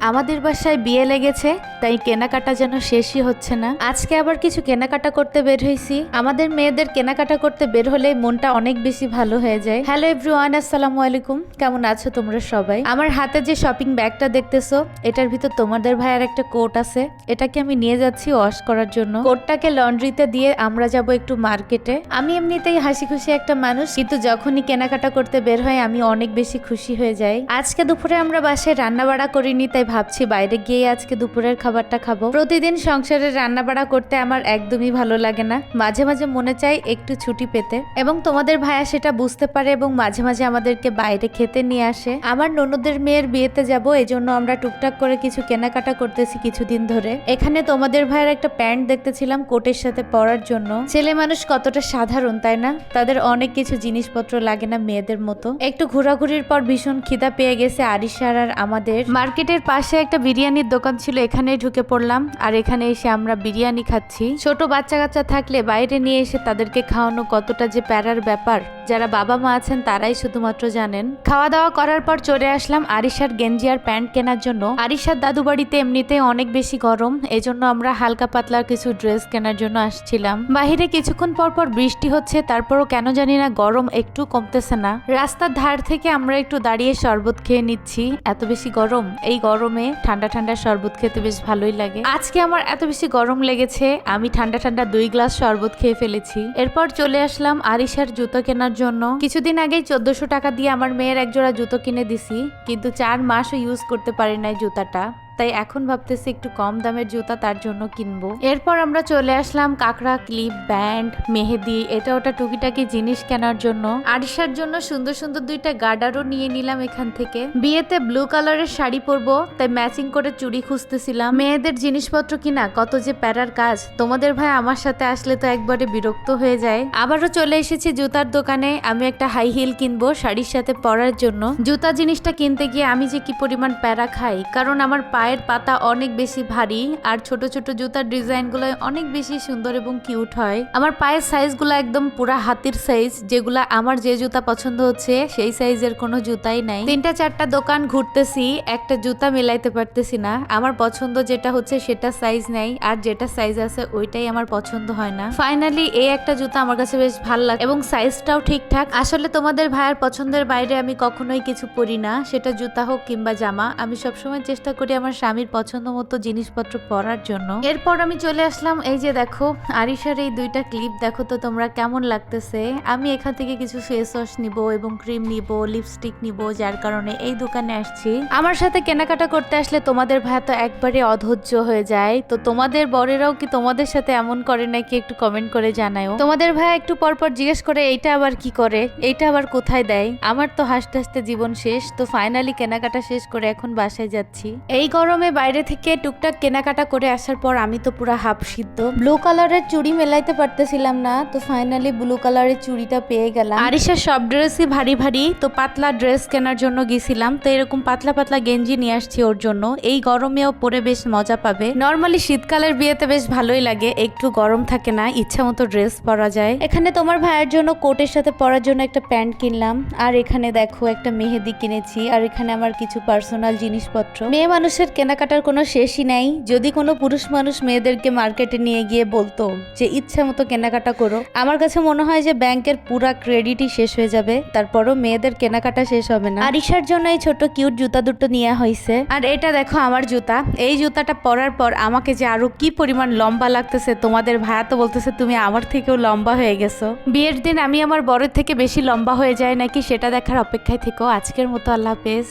আমাদের বাসায় বিয়ে লেগেছে, তাই কেনাকাটা যেন শেষই হচ্ছে না। আজকে আবার কিছু কেনাকাটা করতে বের হয়েছি। আমাদের মেয়েদের কেনাকাটা করতে বের হলে মনটা অনেক বেশি ভালো হয়ে যায়। হ্যালো এভরিওয়ান, আসসালামু আলাইকুম। কেমন আছো তোমরা সবাই? আমার হাতে যে শপিং ব্যাগটা দেখতেছো, এটার ভিতর তোমাদের ভাইয়ের একটা কোট আছে। এটাকে আমি নিয়ে যাচ্ছি ওয়াশ করার জন্য। কোটটাকে লন্ড্রিতে দিয়ে আমরা যাব একটু মার্কেটে। আমি এমনিতেই হাসি খুশি একটা মানুষ, কিন্তু যখনই কেনাকাটা করতে বের হয় আমি অনেক বেশি খুশি হয়ে যাই। আজকে দুপুরে আমরা বাসায় রান্না বাড়া করিনি, তাই ভাবছি বাইরে গিয়ে আজকে দুপুরের খাবারটা খাবো। প্রতিদিন সংসারে রান্না বাড়া করতে আমার একদমই ভালো লাগে না। মাঝে মাঝে মনে চাই একটু ছুটি পেতে, এবং তোমাদের ভাইয়া সেটা বুঝতে পারে এবং মাঝে মাঝে আমাদেরকে বাইরে খেতে নিয়ে আসে। আমার ননদের মেয়ের বিয়েতে যাব, এজন্য আমরা টুকটাক করে কিছু কেনাকাটা করতেছি কিছুদিন ধরে। এখানে তোমাদের ভাইয়ের একটা প্যান্ট দেখতেছিলাম কোটের সাথে পরার জন্য। ছেলে মানুষ কতটা সাধারণ তাই না, তাদের অনেক কিছু জিনিসপত্র লাগে না মেয়েদের মতো। একটু ঘোরাঘুরির পর ভীষণ খিদা পেয়ে গেছে আরিশার আর আমাদের। মার্কেটের পাশে একটা বিরিয়ানির দোকান ছিল, এখানে ঢুকে পড়লাম আর এখানে এসে আমরা বিরিয়ানি খাচ্ছি। ছোট বাচ্চা কাচ্চা থাকলে বাইরে নিয়ে এসে তাদেরকে খাওয়ানো কতটা যে প্যারার ব্যাপার, যারা বাবা মা আছেন তারাই শুধুমাত্র জানেন। খাওয়া দাওয়া করার পর চলে আসলাম আরিশার গেঞ্জি আর প্যান্ট কেনার জন্য। আরিশার দাদু বাড়িতে এমনিতে অনেক বেশি গরম, এজন্য আমরা হালকা পাতলার কিছু ড্রেস কেনার জন্য আসছিলাম। বাহিরে কিছুক্ষণ পর পর বৃষ্টি হচ্ছে, তারপরও কেন জানি না গরম একটু কমতেছে না। রাস্তার ধার থেকে আমরা একটু দাঁড়িয়ে শরবত খেয়ে নিচ্ছি, এত বেশি গরম। এই গরমে ঠান্ডা ঠান্ডা শরবত খেতে বেশ ভালোই লাগে। আজকে আমার এত বেশি গরম লেগেছে, আমি ঠান্ডা ঠান্ডা 2 গ্লাস শরবত খেয়ে ফেলেছি। এরপর চলে আসলাম আরিশার জুতো কেনার জন্য। কিছুদিন আগেই 1400 টাকা দিয়ে আমার মেয়ের এক জোড়া জুতো কিনে দিছি, কিন্তু 4 মাসও ইউজ করতে পারি নাই জুতাটা, তাই এখন ভাবতেছি একটু কম দামের জুতা তার জন্য কিনবো। এরপর আমরা চলে আসলাম কাকড়া, ক্লিপ, ব্যান্ড, মেহেদি, এটা ওটা টুকিটাকি জিনিস কেনার জন্য। আরিশার জন্য সুন্দর সুন্দর 2টা গার্ডারও নিয়ে নিলাম এখান থেকে। বিয়েতে ব্লু কালারের শাড়ি পরবো, তাই ম্যাচিং করে চুড়ি খুঁজতেছিলাম। মেয়েদের জিনিসপত্র কিনা কত যে প্যারার কাজ, তোমাদের ভাই আমার সাথে আসলে তো একবারে বিরক্ত হয়ে যায়। আবারও চলে এসেছি জুতার দোকানে। আমি একটা হাই হিল কিনবো শাড়ির সাথে পরার জন্য। জুতা জিনিসটা কিনতে গিয়ে আমি যে কি পরিমাণ প্যারা খাই, কারণ আমার পায়ের পাতা অনেক বেশি ভারী আর ছোট ছোট জুতার ডিজাইনগুলো অনেক বেশি সুন্দর এবং কিউট হয়। আমার পায়ের সাইজগুলো একদম পুরা হাতির সাইজ, যেগুলা আমার যে জুতা পছন্দ হচ্ছে সেই সাইজের কোনো জুতাই নাই। 3-4টা দোকান ঘুরতেছি, একটা জুতা মিলাইতে পারতেছি না। আমার পছন্দ যেটা হচ্ছে সেটা সাইজ নেই, আর যেটা সাইজ আছে ওইটাই আমার পছন্দ হয় না। ফাইনালি এই একটা জুতা আমার কাছে বেশ ভালো লাগে এবং সাইজটাও ঠিকঠাক। আসলে তোমাদের ভাইয়ের পছন্দের বাইরে আমি কখনোই কিছু পরি না, সেটা জুতা হোক কিংবা জামা। আমি সবসময় চেষ্টা করি আমার স্বামীর পছন্দ মতো জিনিসপত্র পরার জন্য। এরপর আমি চলে আসলাম, এই যে দেখো আরিশার এই 2টা ক্লিপ দেখো তো তোমরা কেমন লাগতেছে। আমি এখান থেকে কিছু ফেস ওয়াশ নিব এবং ক্রিম নিব, লিপস্টিক নিব, যার কারণে এই দোকানে আসছি। আমার সাথে কেনাকাটা করতে আসলে তোমাদের ভাই তো একবারে অধৈর্য হয়ে যায়। তো তোমাদের বরেরাও কি তোমাদের সাথে এমন করে নাকি, একটু কমেন্ট করে জানাও। তোমাদের ভাই একটু পরপর জিজ্ঞেস করে এইটা আবার কি করে, এইটা আবার কোথায় দেয়। আমার তো হাসতে হাসতে জীবন শেষ। তো ফাইনালি কেনাকাটা শেষ করে এখন বাসায় যাচ্ছি। এই গরমে বাইরে থেকে টুকটাক কেনাকাটা করে আসার পর আমি তো পুরো হাফ সিদ্ধ। ব্লু কালারের চুড়ি মেলাইতে পারতেছিলাম না, তো ফাইনালি ব্লু কালারের চুড়িটা পেয়ে গেলাম। আরিশার সব ড্রেসই ভারী ভারী, তো পাতলা ড্রেস কেনার জন্য গেছিলাম। তো এরকম পাতলা পাতলা গেঞ্জি নিয়ে আসছি ওর জন্য, এই গরমেও পরে বেশ মজা পাবে। নর্মালি শীতকালের বিয়েতে বেশ ভালোই লাগে, একটু গরম থাকে না, ইচ্ছা মতো ড্রেস পরা যায়। এখানে তোমার ভাইয়ের জন্য কোটের সাথে পরার জন্য একটা প্যান্ট কিনলাম, আর এখানে দেখো একটা মেহেদি কিনেছি, আর এখানে আমার কিছু পার্সোনাল জিনিসপত্র। মেয়ে মানুষের কেনাকাটার কোনো শেষই নাই। যদি কোনো পুরুষ মানুষ মেয়েদেরকে মার্কেটে নিয়ে গিয়ে বলতো যে ইচ্ছা মতো কেনাকাটা করো, আমার কাছে মনে হয় যে ব্যাংকের পুরা ক্রেডিটই শেষ হয়ে যাবে, তারপরও মেয়েদের কেনাকাটা শেষ হবে না। আরিশার জন্য এই ছোট কিউট জুতা দুটো নেওয়া হয়েছে, আর এটা দেখো আমার জুতা। এই জুতাটা পরার পর আমাকে যে আরো কি পরিমাণ লম্বা লাগতেছে, তোমাদের ভাইয়া তো বলতেছে তুমি আমার থেকেও লম্বা হয়ে গেছো। বিয়ের দিন আমি আমার বরের থেকে বেশি লম্বা হয়ে যায় নাকি সেটা দেখার অপেক্ষায় থেকো। আজকের মতো আল্লাহ হাফেজ।